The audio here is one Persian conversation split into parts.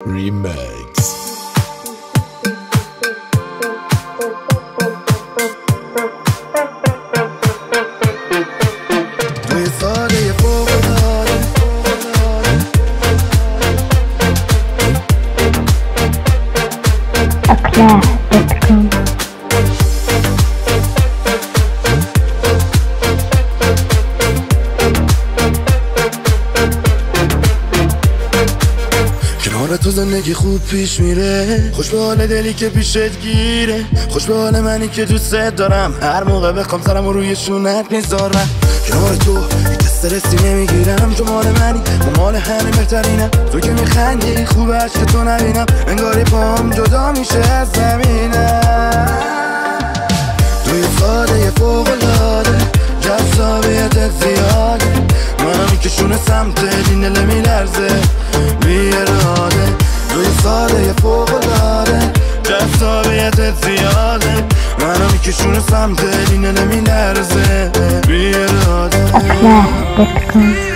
Remix. توی ساده فوق‌العاده Akla.com کنار تو زندگی خوب پیش میره، خوش به حال دلی که پیشت گیره، خوش به حال منی که دوست دارم، هر موقع بخوام سرمو روی شونت میذارم. کنار تو هیچ استرسی نمیگیرم، تو مال منی و مال همه بهترینم. تو که میخندی خوب عشق تو نبینم، انگاری پام جدا میشه از زمینم. توی ساده فوق‌العاده جذابیتت زیاده، منو میکشونه سمت این دل میلرزه بی اراده. توی ساده فوق‌العاده جذابیتت زیاده، منو میکشونه سمت این دل میلرزه بی اراده. Akla.com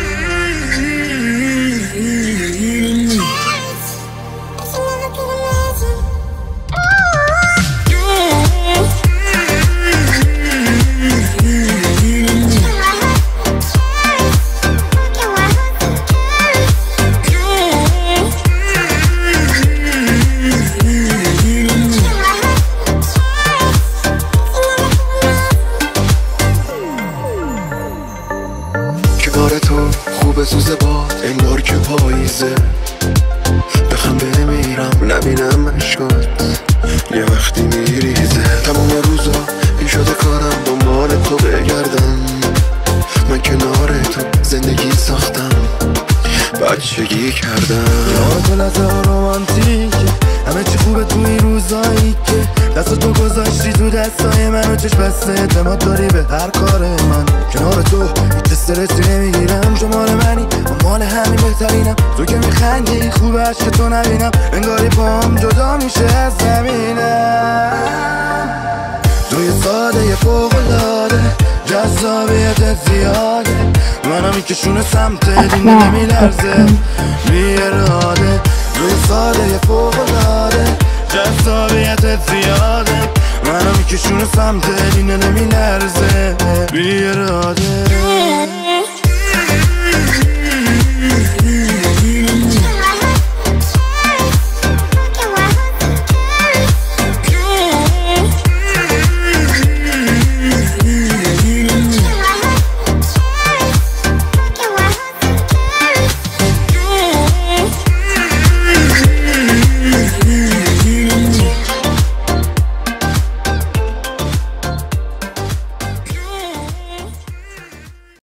کنار تو خوب سوز باد انگار که پاییزه، بخم بمیرم نبینم اشکات یه وقتی میریزه. تمام روزا این شده کارم دنبال تو بگردم، من کنار تو زندگی ساختم بچگی کردم. کنار تو لحظه رومانتیکه، همه چی خوبه تو این روزایی که دست تو گذاشتی تو دستای من و چشم بسته اعتماد داری به هر کار من. کنار تو هیچ استرسی نمیگیرم، تو مال منی و مال همین بهترینم. تو که میخندی خوب عشق تو نبینم، انگاری پام جدا میشه از زمینم. توی ساده فوق‌العاده جذابیتت زیاده، منو میکشونه سمت این دل میلرزه بی اراده. توی ساده فوق‌العاده جذابیتت زیاده، منو میکشونه سمت این دل میلرزه بی اراده.